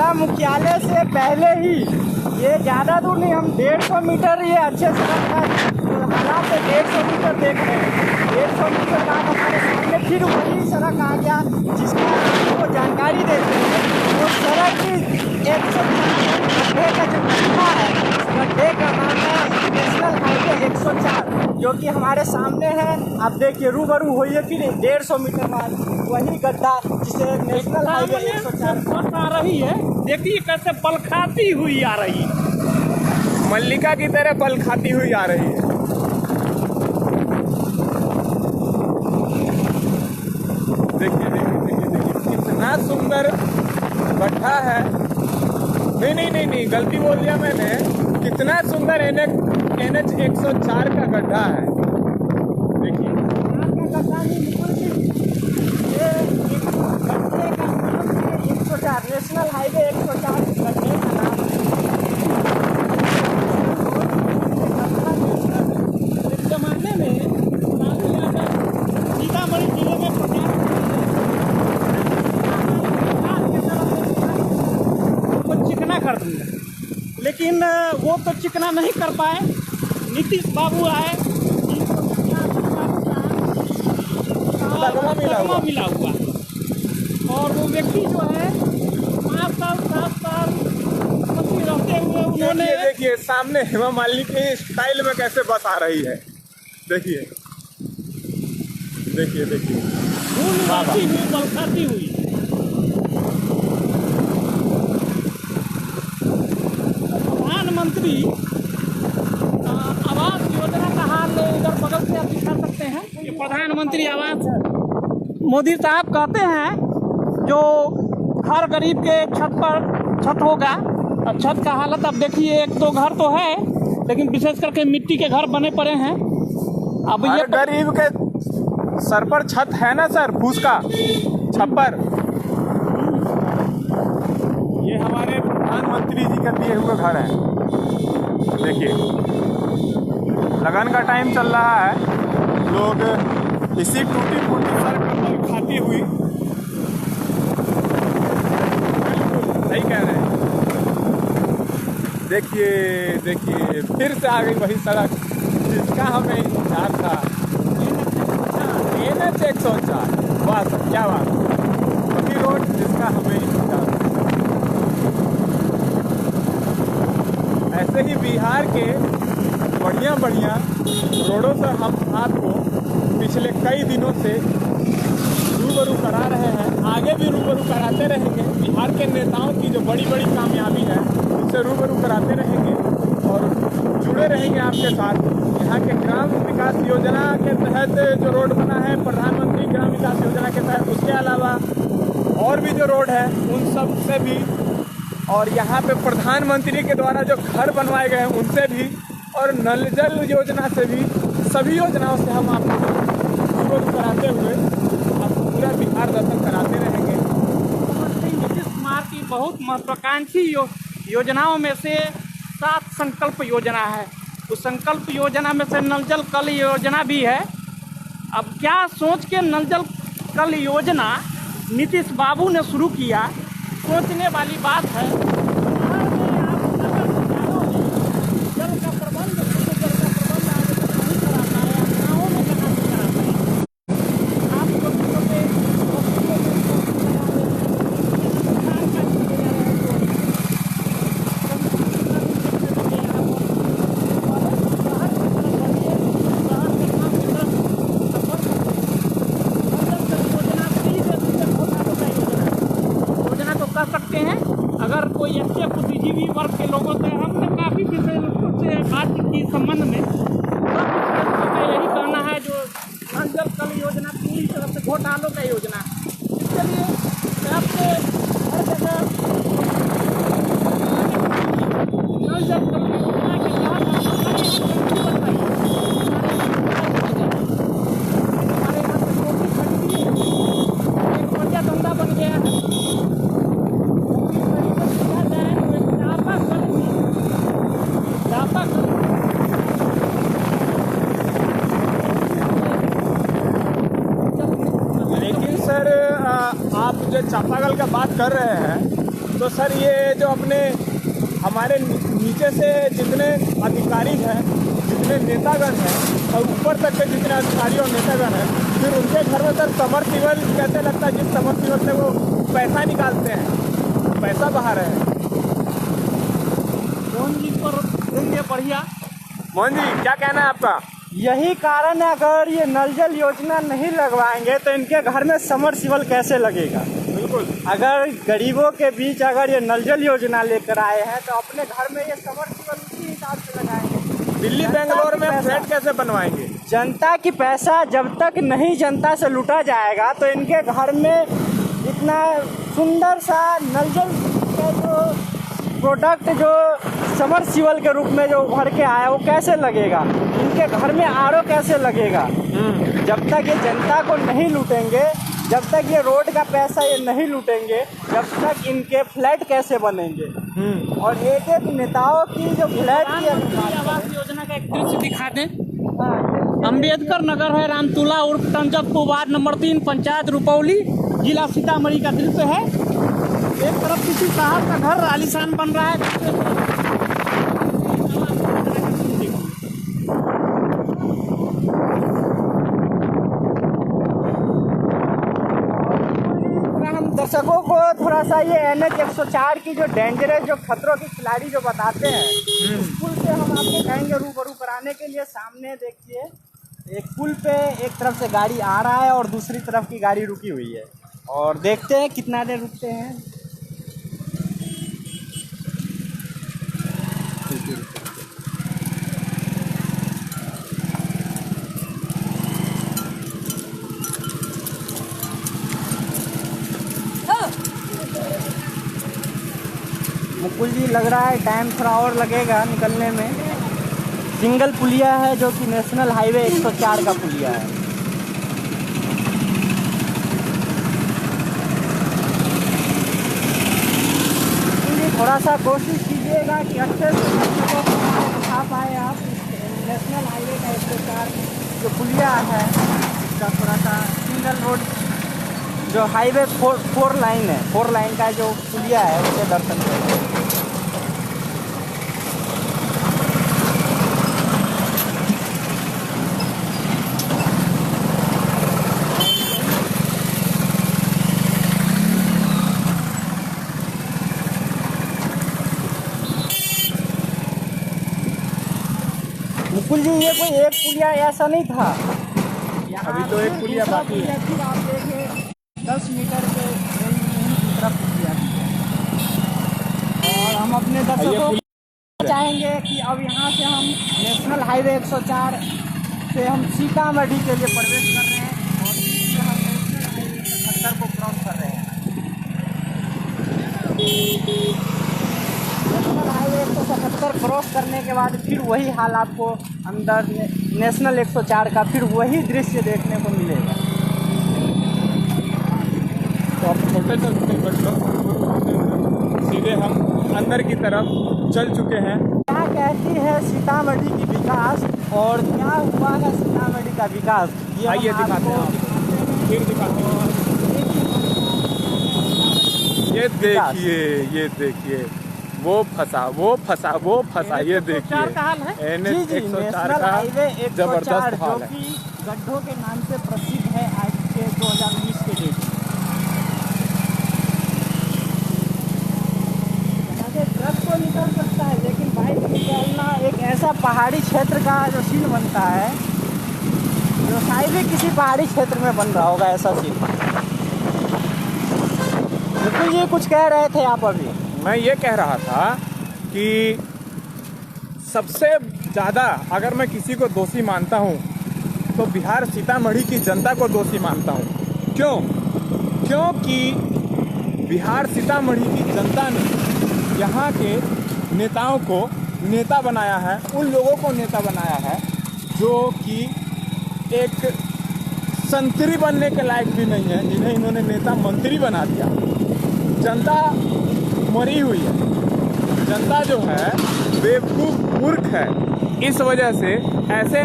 जिला मुख्यालय से पहले ही ये ज़्यादा दूर नहीं, हम 150 मीटर ये अच्छे सड़क का हालात से 150 मीटर देख रहे हैं। 150 मीटर बाद हमारे सामने फिर वही सड़क आ गया जिसका आपको जानकारी देते हैं। वो सड़क गड्ढे का जो गड्ढा है, गड्ढे का नाम है नेशनल हाईवे 104, जो कि हमारे सामने है। आप देखिए रूबरू होइए फिर 150 मीटर बाद वही गड्ढा जिसे नेशनल हाईवे 104 आ रही है। देखिए कैसे पल खाती हुई आ रही है, मल्लिका की तरह पल खाती हुई आ रही है। देखिए देखिए देखिए देखिए कितना सुंदर गड्ढा है। नहीं, गलती बोल दिया मैंने। कितना सुंदर NH 104 का गड्ढा है। देखिए नेशनल हाईवे 104 गड्ढे का नाम है। इस जमाने में सीतामढ़ी जिले में चिकना कर दूंगा, लेकिन वो तो चिकना नहीं कर पाए। नीतीश बाबू आए, लगमा मिला हुआ, और वो व्यक्ति जो है 5 साल 7 साल मंत्री रहते हुए उन्होंने देखिए सामने हेमा मालिनी के स्टाइल में कैसे बस आ रही है। देखिए देखिए देखिए खाती हुई बरसाती हुई। प्रधानमंत्री आवास योजना का हाल इधर बगल से आप दिखा सकते हैं। ये प्रधानमंत्री आवास मोदी साहब कहते हैं जो हर गरीब के छत होगा। और छत का हालत अब देखिए, 1-2 घर तो है, लेकिन विशेष करके मिट्टी के घर बने पड़े हैं। अब ये गरीब के सर पर छत है ना सर, फूस का छप्पर। ये हमारे प्रधानमंत्री जी का दिए हुए घर है। देखिए लगन का टाइम चल रहा है, लोग इसी टूटी फूटी सड़क पर खाती हुई, सही कह रहे हैं। देखिए देखिए फिर से आ गई वही सड़क जिसका हमें इंतजार था। NH 104, वाह सर क्या बात, वही रोड जिसका हमें इंतजार था। ऐसे ही बिहार के बढ़िया रोडों से हम आपको पिछले कई दिनों से रूबरू करा रहे हैं, आगे भी रूबरू कराते रहेंगे। बिहार के नेताओं की जो बड़ी कामयाबी है उससे रूबरू कराते रहेंगे और जुड़े रहेंगे आपके साथ। यहाँ के ग्राम विकास योजना के तहत जो रोड बना है, प्रधानमंत्री ग्राम विकास योजना के तहत, उसके अलावा और भी जो रोड है उन सब से भी, और यहाँ पे प्रधानमंत्री के द्वारा जो घर बनवाए गए हैं उनसे भी, और नल जल योजना से भी, सभी योजनाओं से हम आपको रूबरू कराते हुए आपको पूरा बिहार दर्शन कराते रहेंगे। नीतीश कुमार की बहुत महत्वाकांक्षी योजनाओं में से 7 संकल्प योजना है। उस संकल्प योजना में से नल जल कल योजना भी है। अब क्या सोच के नल जल कल योजना नीतीश बाबू ने शुरू किया, सोचने वाली बात है। जल का प्रबंध नहीं करा पाया, गाँवों में कहाँ से करा पाया। आप कर सकते हैं। अगर कोई अच्छे बुद्धिजीवी वर्ग के लोगों से हमने काफ़ी विषय से बातचीत की संबंध में, यही कहना है जो नल जल कल योजना पूरी तरह से घोटालों का योजना, इसके लिए आपसे हर जगह नल जल कल योजना के हमारे यहाँ पे छोटी खड़ी एक बढ़िया धंधा बन गया है। लेकिन सर आप जो चापाकल का बात कर रहे हैं, तो सर ये जो अपने हमारे नीचे से जितने अधिकारी हैं, जितने नेतागण हैं और ऊपर तक के जितने अधिकारी और नेतागण हैं, फिर उनके घर में सर समरसीबल कैसे लगता है? जिस समरसीबल से वो पैसा निकालते हैं, पैसा बहा रहे हैं। मोहन जी पर देंगे बढ़िया। मोहन जी क्या कहना है आपका? यही कारण है, अगर ये नल जल योजना नहीं लगवाएंगे तो इनके घर में समरसीबल कैसे लगेगा? बिल्कुल। अगर गरीबों के बीच अगर ये नल जल योजना लेकर आए हैं तो अपने घर में ये समरसीबल उसी हिसाब से लगाएंगे। दिल्ली बेंगलोर में फ्लैट कैसे बनवाएंगे? जनता की पैसा जब तक नहीं जनता से लूटा जाएगा तो इनके घर में इतना सुंदर सा नल जल का जो प्रोडक्ट जो समरसीबल के रूप में जो उभर के आया वो कैसे लगेगा? इनके घर में आरओ कैसे लगेगा? जब तक ये जनता को नहीं लूटेंगे, जब तक ये रोड का पैसा ये नहीं लूटेंगे, जब तक इनके फ्लैट कैसे बनेंगे? और एक एक नेताओं की जो फ्लैट की आवास योजना का एक दृश्य दिखा दें। अम्बेडकर नगर है, रामतुला उर्फ टंजकपुर, वार्ड नंबर 3, पंचायत रुपौली, जिला सीतामढ़ी का दृश्य है। एक तरफ किसी साहब का घर आलीशान बन रहा है, हम दर्शकों को थोड़ा सा ये NH 104 की जो डेंजरस जो खतरों की खिलाड़ी जो बताते हैं, उस पुल से हम आपको कहेंगे रूबरू कराने के लिए। सामने देखिए एक पुल पे एक तरफ से गाड़ी आ रहा है और दूसरी तरफ की गाड़ी रुकी हुई है, और देखते हैं कितना देर रुकते हैं। मुकुल जी लग रहा है टाइम थोड़ा और लगेगा निकलने में। सिंगल पुलिया है जो कि नेशनल हाईवे 104 का पुलिया है। थोड़ा सा कोशिश कीजिएगा कि अच्छे से उठा पाए आप। नेशनल हाईवे का 104 जो पुलिया है इसका थोड़ा सा सिंगल रोड जो हाईवे 4 लाइन है, 4 लाइन का जो पुलिया है उसके दर्शन करें। मुकुल जी ये कोई एक पुलिया ऐसा नहीं था, अभी तो एक पुलिया बाकी है। फिर आप देखें 10 मीटर के रेंज में ही दूसरा पुलिया है। और हम अपने दर्शकों को चाहेंगे कि अब यहाँ से हम नेशनल हाईवे 104 से हम सीतामढ़ी के लिए प्रवेश कर रहे हैं और इससे हम नेशनल हाईवे 77 को क्रॉस कर रहे हैं। नेशनल हाईवे 177 क्रॉस करने के बाद फिर वही हाल आपको अंदर नेशनल 104 का फिर वही दृश्य देखने को मिलेगा। तो आप छोटे चलते सीधे हम अंदर की तरफ चल चुके हैं। क्या कहती है सीतामढ़ी की विकास और क्या हुआ है सीतामढ़ी का विकास, ये आइए दिखाते हैं, फिर दिखाते हैं। ये देखिए वो फंसा ये देखिए NH 104 का जबरदस्त हाल है, जो कि गड्ढों के नाम से प्रसिद्ध है आज के 2019 के डेट में। ट्रक तो निकल सकता है लेकिन बाइक निकलना एक ऐसा पहाड़ी क्षेत्र का जो सीन बनता है, जो शायद ही किसी पहाड़ी क्षेत्र में बन रहा होगा ऐसा सीन। बिल्कुल ये कुछ कह रहे थे आप अभी। मैं ये कह रहा था कि सबसे ज़्यादा अगर मैं किसी को दोषी मानता हूँ तो बिहार सीतामढ़ी की जनता को दोषी मानता हूँ। क्योंकि बिहार सीतामढ़ी की जनता ने यहाँ के नेताओं को नेता बनाया है, उन लोगों को नेता बनाया है जो कि एक संतरी बनने के लायक भी नहीं है, जिन्हें इन्होंने नेता मंत्री बना दिया। जनता मरी हुई है, जनता जो है बेवकूफ़ मूर्ख है, इस वजह से ऐसे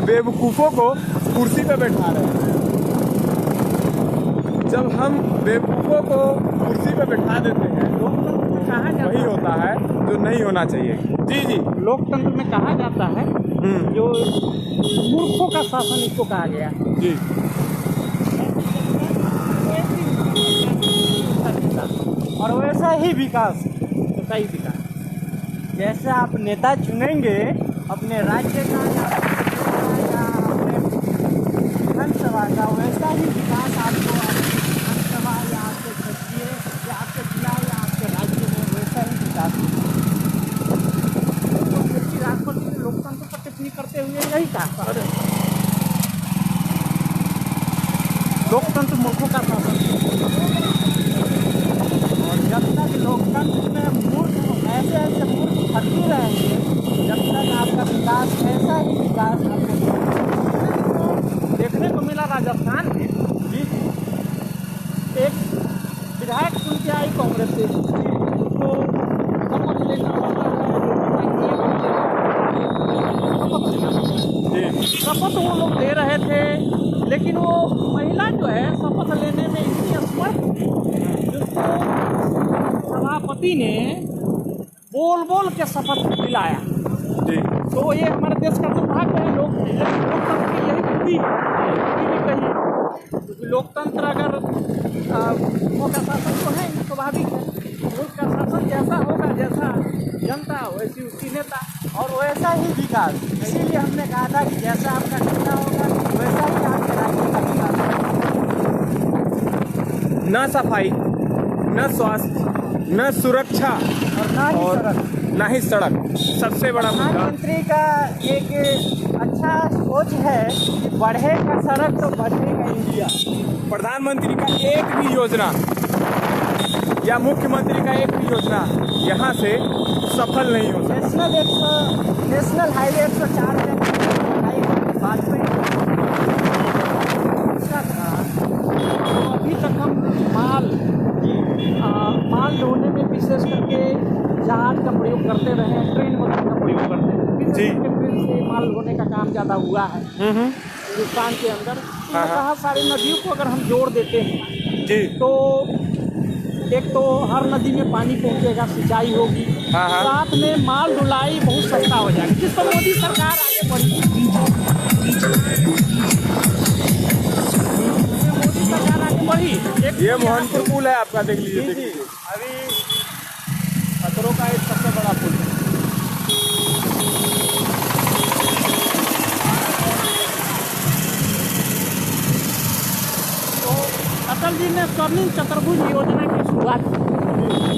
बेवकूफ़ों को कुर्सी पे बैठा रहे हैं। जब हम बेवकूफ़ों को कुर्सी पे बैठा देते हैं है, लोकतंत्र में कहा जाता वही होता है जो नहीं होना चाहिए। जी जी। लोकतंत्र में कहा जाता है जो मूर्खों का शासन इसको कहा गया। जी। और वैसा ही विकास, सही विकास। जैसे आप नेता चुनेंगे अपने राज्य का या अपने विधानसभा का, वैसा ही विकास आपको विधानसभा या आपके क्षेत्रीय या आपके जिला या आपके राज्य में वैसा ही विकास होगा। राष्ट्रपति ने लोकतंत्र पर टिप्पणी करते हुए यही कहा, लोकतंत्र मूर्खों का शासन। और जब तक लोकतंत्र में मूर्ख ऐसे मूर्ख फंसी रहेंगे, जब तक आपका विकास ऐसा ही विकास आपको देखने को मिला राजस्थान में एक विधायक चुन के आई कांग्रेस से, उसको शपथ लेना होता है, शपथ वो लोग ले रहे थे, लेकिन वो महिला जो है शपथ लेने में इतनी असमर्थ थी, जिसको सभापति ने बोल बोल के शपथ दिलाया। जी। तो ये हमारे देश का दुर्भाग्य है। लोकतंत्र की यही खूबी भी कही, क्योंकि लोकतंत्र अगर मूर्खों का शासन तो है, स्वाभाविक है। मूर्ख का शासन जैसा होगा, जैसा जनता वैसी उसकी नेता, और वैसा ही विकास। इसीलिए हमने कहा था कि जैसा आपका नेता होगा वैसा ही आपके राज्य का विकास होगा। न सफाई, न स्वास्थ्य, न सुरक्षा और ना ही सड़क। ना ही सड़क। सबसे बड़ा मुद्दा प्रधानमंत्री का एक अच्छा सोच है कि बढ़ेगा सड़क तो बढ़ेगा इंडिया। प्रधानमंत्री का एक भी योजना या मुख्यमंत्री का एक भी योजना यहाँ से सफल नहीं हो सकता। नेशनल हाईवे 104 में वाजपेयी तो अभी तक हम माल ढोने में विशेष करके जहाज का प्रयोग करते रहे हैं, ट्रेन वगैरह का प्रयोग करते हैं। विशेष करके ट्रेन से माल ढोने का काम ज़्यादा हुआ है हिंदुस्तान के अंदर। कहा सारी नदियों को अगर हम जोड़ देते हैं जी, तो एक तो हर नदी में पानी पहुंचेगा, सिंचाई होगी, साथ में माल ढुलाई बहुत सस्ता हो जाएगा, जिस पर मोदी सरकार आगे बढ़ी। मोदी सरकार आगे बढ़ी। ये मोहनपुर पुल है आपका, देख लीजिए। जी, देख लीजिए अभी खतरों का एक सबसे बड़ा पुल है। अटल जी ने स्वर्णिम चतुर्भुज योजना की शुरुआत की।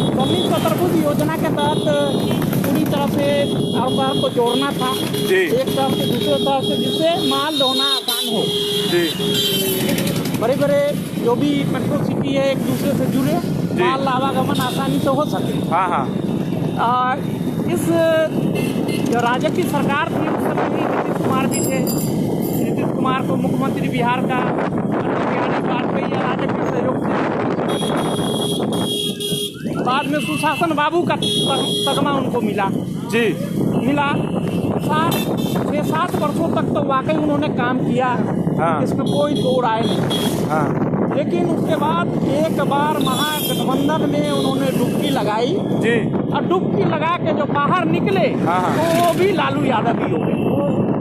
स्वर्णिम चतुर्भुज योजना के तहत पूरी तरह से अवसर को जोड़ना था, एक तरफ से दूसरे तरफ से, जिससे माल ढोना आसान हो। जी। बड़े बड़े जो भी मेट्रो सिटी है एक दूसरे से जुड़े, माल आवागमन आसानी से हो सके। हाँ हाँ। इस जो राजग की सरकार थी उस समय नीतीश कुमार भी थे। नीतीश कुमार को मुख्यमंत्री बिहार का वाजपेयी या राजग के सहयोग से बाद में सुशासन बाबू का तगमा उनको मिला। जी। मिला 6-7 वर्षों तक तो वाकई उन्होंने काम किया, इसमें कोई दो राय नहीं। लेकिन उसके बाद एक बार महागठबंधन में उन्होंने डुबकी लगाई जी, और डुबकी लगा के जो बाहर निकले तो वो भी लालू यादव ही हो गए।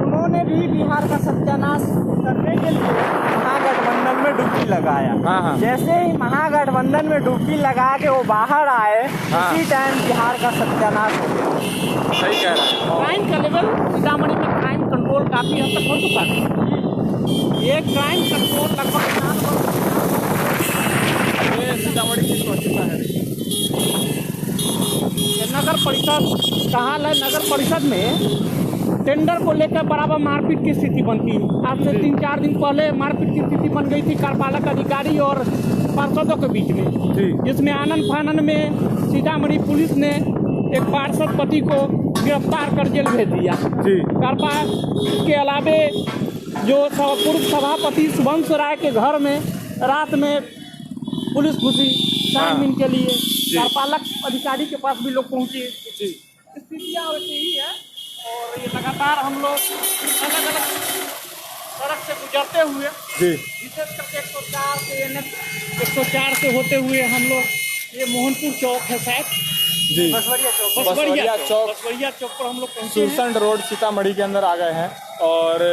उन्होंने भी बिहार का सत्यानाश करने के लिए महागठबंधन में डुबकी लगाया। जैसे ही महागठबंधन में डुबकी लगा के वो बाहर आए, उसी टाइम बिहार का सत्यानाश हो गया। सही कह रहे हैं। क्राइम का लेवल सीतामढ़ी में क्राइम कंट्रोल काफी हद तक हो चुका है। ये क्राइम कंट्रोल लगभग सीतामढ़ी की स्वच्छता है। नगर परिषद का हाल है। नगर परिषद में टेंडर को लेकर बराबर मारपीट की स्थिति बनती है। आज से 3-4 दिन पहले मारपीट की स्थिति बन गई थी कार्यपालक अधिकारी और पार्षदों के बीच में, जिसमें आनन फानन में सीतामढ़ी पुलिस ने एक पार्षद पति को गिरफ्तार कर जेल भेज दिया। कार्यपालक के अलावे जो पूर्व सभापति शुभंश राय के घर में रात में पुलिस घुसी छानबीन के लिए, कार्यपालक अधिकारी के पास भी लोग पहुंचे। स्थितियाँ वैसे ही है और ये लगातार हम लोग अलग अलग सड़क से गुजरते हुए, विशेष करके 104 से होते हुए हम लोग ये मोहनपुर चौक है शायद, जी बसवरिया चौक। बसवरिया चौक, बसवरिया चौक पर हम लोग पहुँचे हैं। सुरसंड रोड सीतामढ़ी के अंदर आ गए हैं और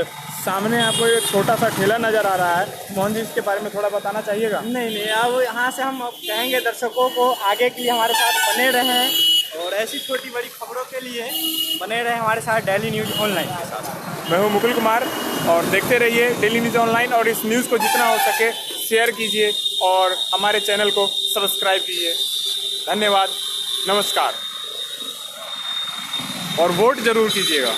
सामने आपको एक छोटा सा ठेला नज़र आ रहा है। मोहन जी इसके बारे में थोड़ा बताना चाहिएगा। नहीं, अब यहाँ से हम कहेंगे दर्शकों को आगे के लिए हमारे साथ बने रहें और ऐसी छोटी बड़ी खबरों के लिए बने रहें हमारे साथ डेली न्यूज़ ऑनलाइन के साथ। मैं हूं मुकुल कुमार और देखते रहिए डेली न्यूज़ ऑनलाइन और इस न्यूज़ को जितना हो सके शेयर कीजिए और हमारे चैनल को सब्सक्राइब कीजिए। धन्यवाद, नमस्कार और वोट ज़रूर कीजिएगा।